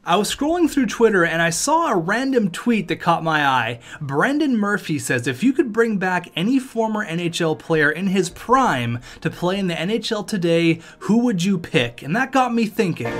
I was scrolling through Twitter and I saw a random tweet that caught my eye. Brendan Murphy says, if you could bring back any former NHL player in his prime to play in the NHL today, who would you pick? And that got me thinking.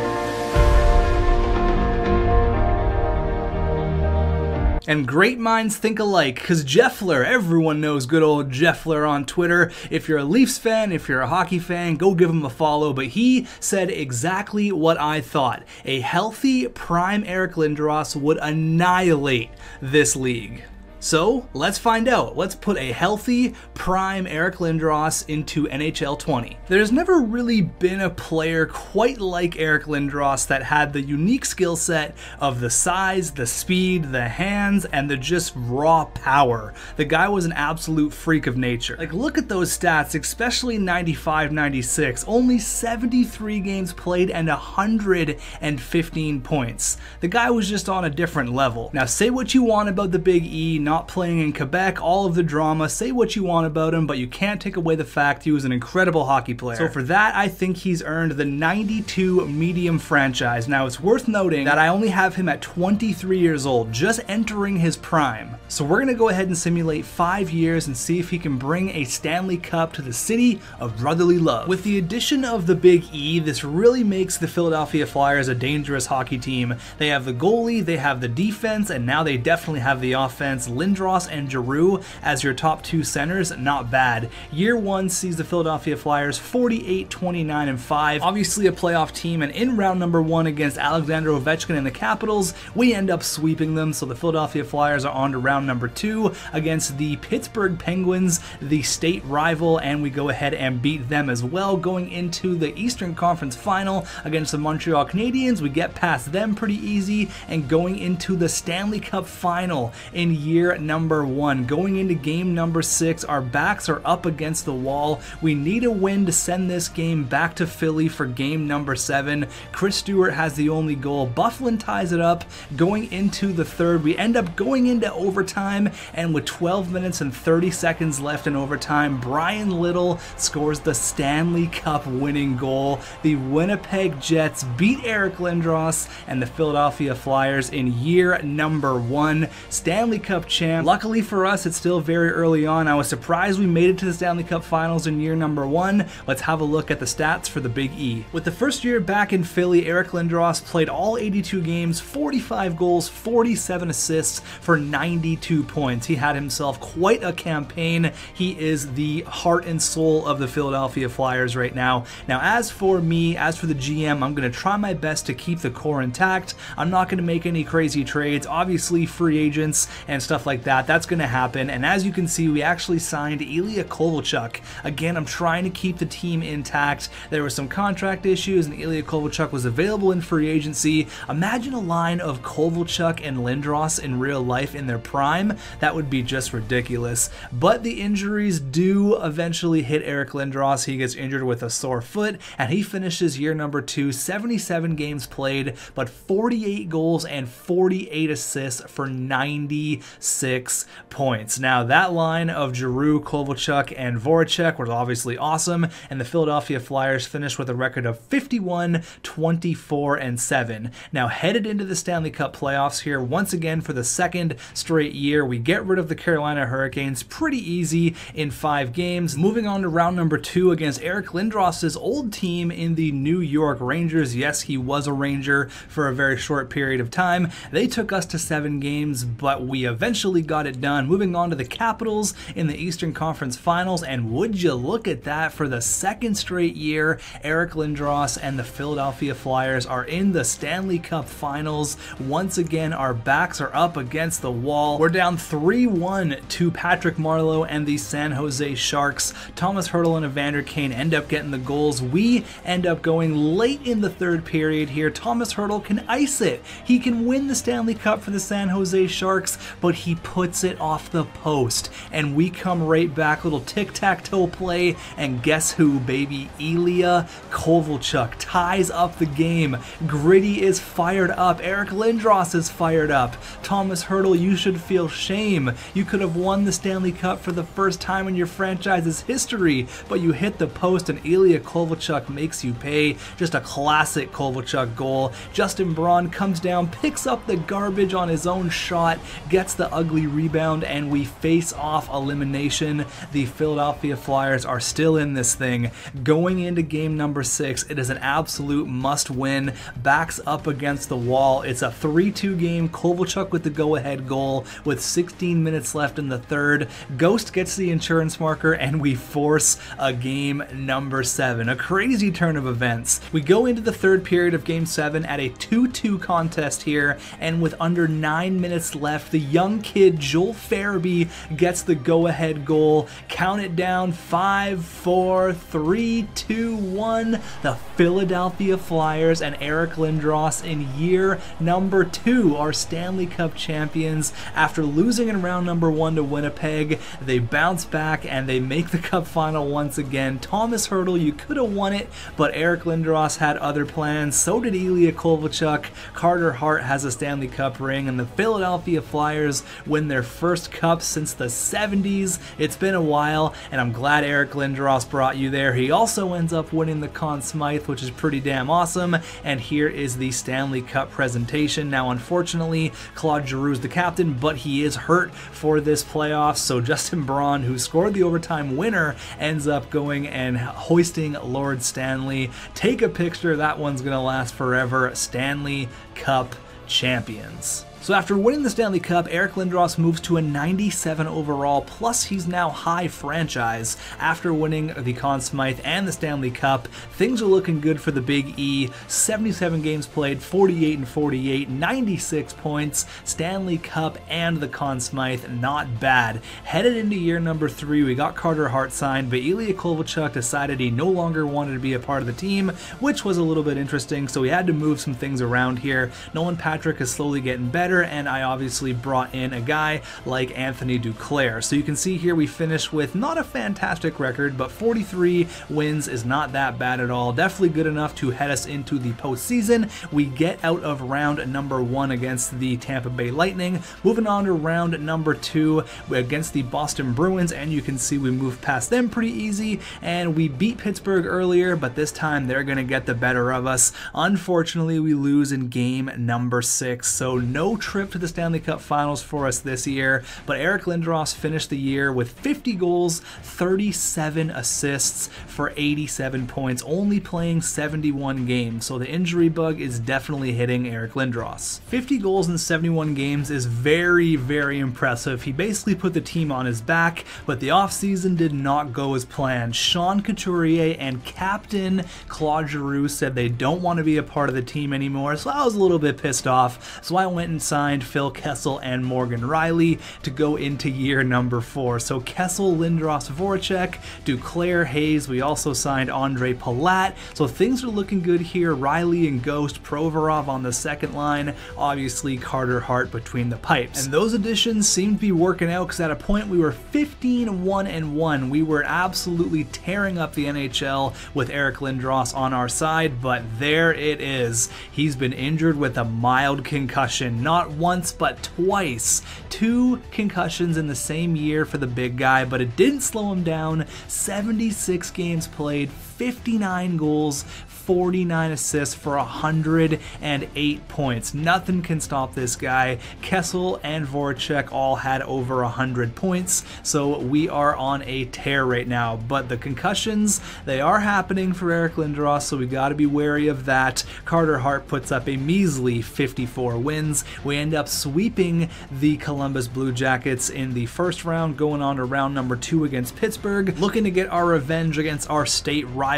And great minds think alike, because Jeffler, everyone knows good old Jeffler on Twitter. If you're a Leafs fan, if you're a hockey fan, go give him a follow. But he said exactly what I thought. A healthy prime Eric Lindros would annihilate this league. So let's find out. Let's put a healthy prime Eric Lindros into NHL 20. There's never really been a player quite like Eric Lindros that had the unique skill set of the size, the speed, the hands, and the just raw power. The guy was an absolute freak of nature. Like, look at those stats, especially 95-96. Only 73 games played and 115 points. The guy was just on a different level. Now, say what you want about the Big E, not playing in Quebec, all of the drama, say what you want about him, but you can't take away the fact he was an incredible hockey player. So for that, I think he's earned the 92 medium franchise. Now, it's worth noting that I only have him at 23 years old, just entering his prime. So we're gonna go ahead and simulate 5 years and see if he can bring a Stanley Cup to the city of brotherly love. With the addition of the Big E, this really makes the Philadelphia Flyers a dangerous hockey team. They have the goalie, they have the defense, and now they definitely have the offense. Lindros and Giroux as your top two centers, not bad. Year one sees the Philadelphia Flyers 48-29-5. Obviously a playoff team, and in round number 1 against Alexander Ovechkin and the Capitals, we end up sweeping them, so the Philadelphia Flyers are on to round number 2 against the Pittsburgh Penguins, the state rival, and we go ahead and beat them as well. Going into the Eastern Conference Final against the Montreal Canadiens, we get past them pretty easy, and going into the Stanley Cup Final in year number 1. Going into game number 6, our backs are up against the wall. We need a win to send this game back to Philly for game number 7. Chris Stewart has the only goal. Bufflin ties it up. Going into the third, we end up going into overtime, and with 12 minutes and 30 seconds left in overtime, Brian Little scores the Stanley Cup winning goal. The Winnipeg Jets beat Eric Lindros and the Philadelphia Flyers in year number 1. Stanley Cup champ. Luckily for us, it's still very early on. I was surprised we made it to the Stanley Cup Finals in year number 1. Let's have a look at the stats for the Big E. With the first year back in Philly, Eric Lindros played all 82 games, 45 goals, 47 assists for 92 points. He had himself quite a campaign. He is the heart and soul of the Philadelphia Flyers right now. Now, as for me, as for the GM, I'm going to try my best to keep the core intact. I'm not going to make any crazy trades. Obviously, free agents and stuff like that, that's going to happen. And as you can see, we actually signed Ilya Kovalchuk. Again, I'm trying to keep the team intact. There were some contract issues, and Ilya Kovalchuk was available in free agency. Imagine a line of Kovalchuk and Lindros in real life in their prime. That would be just ridiculous. But the injuries do eventually hit Eric Lindros. He gets injured with a sore foot, and he finishes year number 2, 77 games played, but 48 goals and 48 assists for 96 points. Now, that line of Giroux, Kovalchuk, and Voracek was obviously awesome, and the Philadelphia Flyers finished with a record of 51-24-7. Now, headed into the Stanley Cup playoffs here, once again for the second straight year, we get rid of the Carolina Hurricanes pretty easy in 5 games. Moving on to round number 2 against Eric Lindros' old team in the New York Rangers. Yes, he was a Ranger for a very short period of time. They took us to 7 games, but we eventually got it done. Moving on to the Capitals in the Eastern Conference Finals, and would you look at that, for the second straight year, Eric Lindros and the Philadelphia Flyers are in the Stanley Cup Finals. Once again, our backs are up against the wall. We're down 3-1 to Patrick Marleau and the San Jose Sharks. Thomas Hertl and Evander Kane end up getting the goals. We end up going late in the third period here. Thomas Hertl can ice it. He can win the Stanley Cup for the San Jose Sharks, but he he puts it off the post, and we come right back. Little tic-tac-toe play, and guess who, baby? Ilya Kovalchuk ties up the game. Gritty is fired up. Eric Lindros is fired up. Thomas Hertl, you should feel shame. You could have won the Stanley Cup for the first time in your franchise's history, but you hit the post, and Ilya Kovalchuk makes you pay. Just a classic Kovalchuk goal. Justin Braun comes down, picks up the garbage on his own shot, gets the ugly rebound, and we face off elimination. The Philadelphia Flyers are still in this thing. Going into game number 6, it is an absolute must-win. Backs up against the wall. It's a 3-2 game. Kovalchuk with the go-ahead goal with 16 minutes left in the third. Ghost gets the insurance marker, and we force a game number 7. A crazy turn of events. We go into the third period of game 7 at a 2-2 contest here, and with under 9 minutes left, the young kid Joel Farabee gets the go-ahead goal. Count it down, 5, 4, 3, 2, 1. The Philadelphia Flyers and Eric Lindros in year number 2 are Stanley Cup champions. After losing in round number 1 to Winnipeg, they bounce back and they make the Cup final once again. Thomas Hertl, you could have won it, but Eric Lindros had other plans. So did Ilya Kovalchuk. Carter Hart has a Stanley Cup ring, and the Philadelphia Flyers win their first cup since the 70s. It's been a while, and I'm glad Eric Lindros brought you there. He also ends up winning the Conn Smythe, which is pretty damn awesome, and here is the Stanley Cup presentation. Now, unfortunately, Claude Giroux's the captain, but he is hurt for this playoff, so Justin Braun, who scored the overtime winner, ends up going and hoisting Lord Stanley. Take a picture, that one's gonna last forever. Stanley Cup champions. So after winning the Stanley Cup, Eric Lindros moves to a 97 overall, plus he's now high franchise. After winning the Conn Smythe and the Stanley Cup, things are looking good for the Big E. 77 games played, 48 and 48, 96 points, Stanley Cup and the Conn Smythe, not bad. Headed into year number 3, we got Carter Hart signed, but Ilya Kovalchuk decided he no longer wanted to be a part of the team, which was a little bit interesting, so we had to move some things around here. Nolan Patrick is slowly getting better, and I obviously brought in a guy like Anthony Duclair. So you can see here we finished with not a fantastic record, but 43 wins is not that bad at all. Definitely good enough to head us into the postseason. We get out of round number 1 against the Tampa Bay Lightning. Moving on to round number 2 against the Boston Bruins, and you can see we moved past them pretty easy, and we beat Pittsburgh earlier, but this time they're going to get the better of us. Unfortunately, we lose in game number 6, so no trip to the Stanley Cup Finals for us this year, but Eric Lindros finished the year with 50 goals, 37 assists for 87 points, only playing 71 games, so the injury bug is definitely hitting Eric Lindros. 50 goals in 71 games is very, very impressive. He basically put the team on his back, but the offseason did not go as planned. Sean Couturier and captain Claude Giroux said they don't want to be a part of the team anymore, so I was a little bit pissed off, so I went and signed Phil Kessel and Morgan Riley to go into year number 4. So Kessel, Lindros, Voracek, Duclair, Hayes. We also signed Andre Palat. So things are looking good here. Riley and Ghost, Provorov on the second line. Obviously Carter Hart between the pipes. And those additions seem to be working out, because at a point we were 15-1-1. We were absolutely tearing up the NHL with Eric Lindros on our side, but there it is. He's been injured with a mild concussion. Not once, but twice. 2 concussions in the same year for the big guy, but it didn't slow him down. 76 games played, 59 goals, 49 assists for 108 points. Nothing can stop this guy. Kessel and Voracek all had over 100 points, so we are on a tear right now. But the concussions, they are happening for Eric Lindros, so we got to be wary of that. Carter Hart puts up a measly 54 wins. We end up sweeping the Columbus Blue Jackets in the first round, going on to round number 2 against Pittsburgh, looking to get our revenge against our state rival.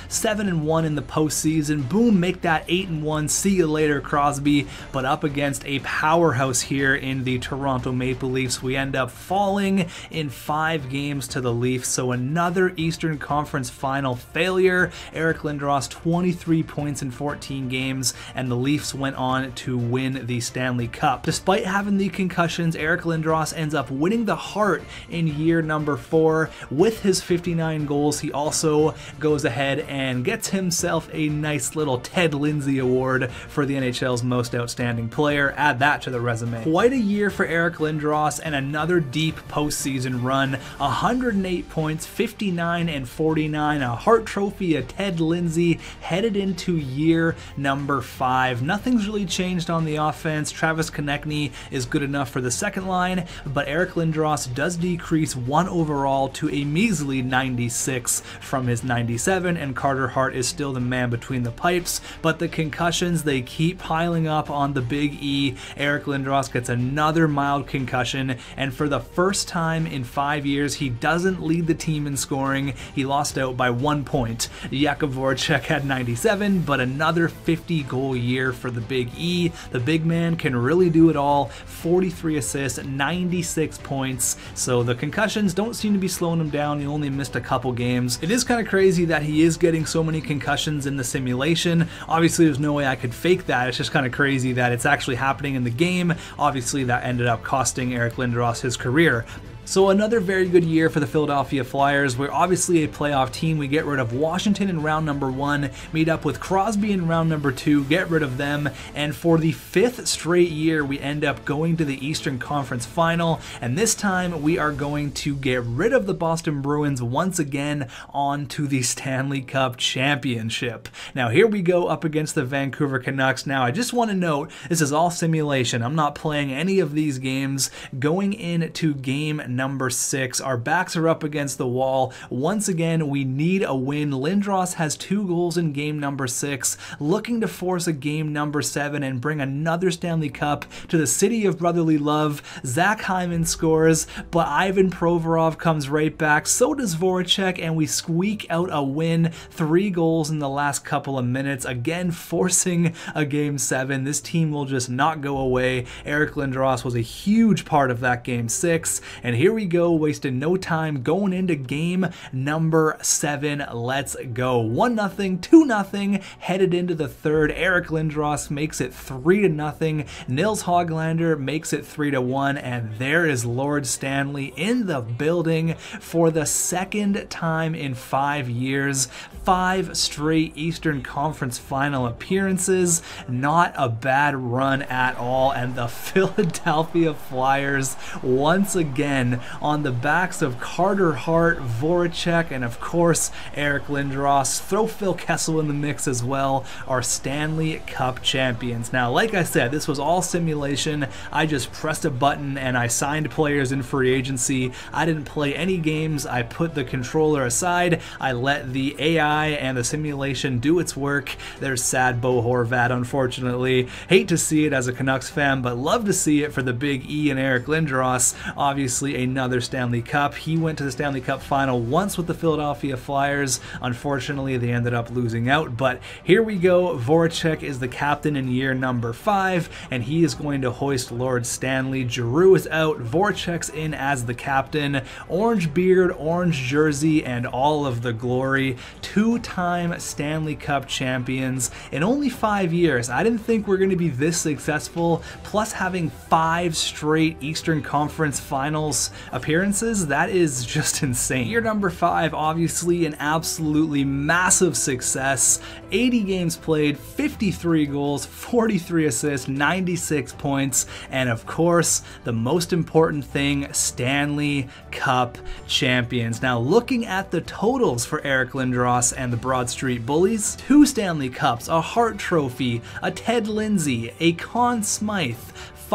7-1 in the postseason. Boom, make that 8-1. See you later, Crosby. But up against a powerhouse here in the Toronto Maple Leafs, we end up falling in 5 games to the Leafs. So another Eastern Conference final failure. Eric Lindros, 23 points in 14 games, and the Leafs went on to win the Stanley Cup. Despite having the concussions, Eric Lindros ends up winning the Hart in year number 4 with his 59 goals. He also goes ahead and gets himself a nice little Ted Lindsay Award for the NHL's most outstanding player. Add that to the resume. Quite a year for Eric Lindros and another deep postseason run. 108 points, 59 and 49, a Hart Trophy, a Ted Lindsay, headed into year number 5. Nothing's really changed on the offense. Travis Konechny is good enough for the second line, but Eric Lindros does decrease 1 overall to a measly 96 from his 97, and Carter Hart is still the man between the pipes, but the concussions, they keep piling up on the Big E. Eric Lindros gets another mild concussion, and for the first time in 5 years, he doesn't lead the team in scoring. He lost out by 1 point. Jakub Voracek had 97, but another 50-goal year for the Big E. The big man can really do it all. 43 assists, 96 points. So the concussions don't seem to be slowing him down. He only missed a couple games. It is kind of crazy that he is getting so many concussions in the simulation. Obviously, there's no way I could fake that. It's just kind of crazy that it's actually happening in the game. Obviously, that ended up costing Eric Lindros his career. So another very good year for the Philadelphia Flyers. We're obviously a playoff team. We get rid of Washington in round number 1, meet up with Crosby in round number 2, get rid of them, and for the 5th straight year, we end up going to the Eastern Conference Final, and this time we are going to get rid of the Boston Bruins once again onto the Stanley Cup Championship. Now here we go up against the Vancouver Canucks. Now I just want to note, this is all simulation. I'm not playing any of these games. Going into game number 6. Our backs are up against the wall. Once again, we need a win. Lindros has 2 goals in game number 6, looking to force a game number 7 and bring another Stanley Cup to the city of brotherly love. Zach Hyman scores, but Ivan Provorov comes right back. So does Voracek, and we squeak out a win. 3 goals in the last couple of minutes, again forcing a game 7. This team will just not go away. Eric Lindros was a huge part of that game 6, and here we go, wasting no time, going into game number 7. Let's go. 1-0, 2-0, headed into the 3rd. Eric Lindros makes it 3-0. Nils Hoglander makes it 3-1, and there is Lord Stanley in the building for the 2nd time in 5 years. 5 straight Eastern Conference Final appearances. Not a bad run at all, and the Philadelphia Flyers once again on the backs of Carter Hart, Voracek, and of course Eric Lindros. Throw Phil Kessel in the mix as well, our Stanley Cup champions. Now, like I said, this was all simulation. I just pressed a button and I signed players in free agency. I didn't play any games. I put the controller aside. I let the AI and the simulation do its work. There's sad Bo Horvat, unfortunately. Hate to see it as a Canucks fan, but love to see it for the Big E and Eric Lindros. Obviously, another Stanley Cup. He went to the Stanley Cup final once with the Philadelphia Flyers. Unfortunately, they ended up losing out, but here we go. Voracek is the captain in year number 5, and he is going to hoist Lord Stanley. Giroux is out. Voracek's in as the captain. Orange beard, orange jersey, and all of the glory. 2-time Stanley Cup champions in only 5 years. I didn't think we're going to be this successful, plus having 5 straight Eastern Conference Finals appearances. That is just insane. Year number 5, obviously an absolutely massive success. 80 games played, 53 goals, 43 assists, 96 points, and of course, the most important thing, Stanley Cup champions. Now, looking at the totals for Eric Lindros and the Broad Street Bullies, 2 Stanley Cups, a Hart Trophy, a Ted Lindsay, a Conn Smythe,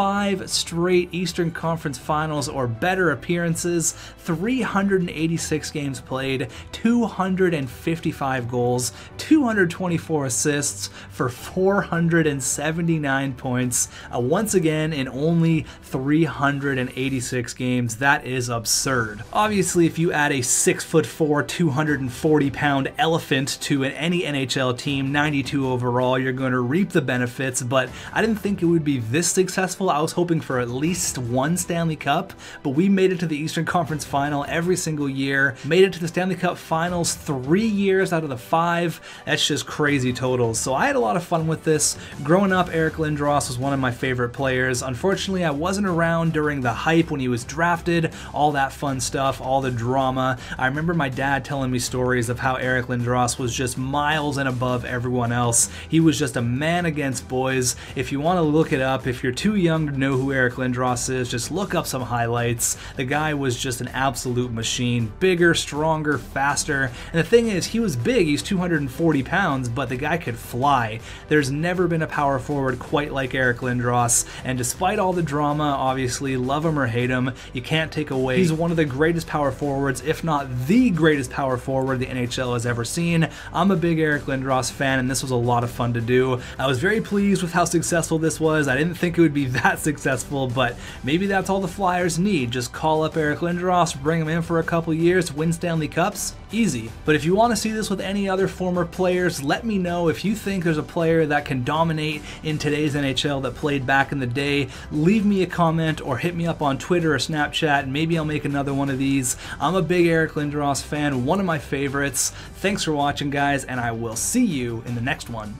5 straight Eastern Conference Finals or better appearances, 386 games played, 255 goals, 224 assists for 479 points. Once again, in only 386 games. That is absurd. Obviously, if you add a 6'4", 240-pound elephant to any NHL team, 92 overall, you're going to reap the benefits, but I didn't think it would be this successful. I was hoping for at least one Stanley Cup, but we made it to the Eastern Conference Final every single year, made it to the Stanley Cup Finals 3 years out of the 5. That's just crazy totals. So I had a lot of fun with this. Growing up, Eric Lindros was one of my favorite players. Unfortunately, I wasn't around during the hype when he was drafted, all that fun stuff, all the drama. I remember my dad telling me stories of how Eric Lindros was just miles and above everyone else. He was just a man against boys. If you want to look it up, if you're too young to know who Eric Lindros is, just look up some highlights. The guy was just an absolute machine. Bigger, stronger, faster. And the thing is, he was big. He's 240 pounds, but the guy could fly. There's never been a power forward quite like Eric Lindros, and despite all the drama, obviously, love him or hate him, you can't take away he's one of the greatest power forwards, if not the greatest power forward the NHL has ever seen. I'm a big Eric Lindros fan, and this was a lot of fun to do. I was very pleased with how successful this was. I didn't think it would be that successful, but maybe that's all the Flyers need. Just call up Eric Lindros, bring him in for a couple years, win Stanley Cups, easy. But if you want to see this with any other former players, let me know. If you think there's a player that can dominate in today's NHL that played back in the day, leave me a comment or hit me up on Twitter or Snapchat, and maybe I'll make another one of these. I'm a big Eric Lindros fan, one of my favorites. Thanks for watching, guys, and I will see you in the next one.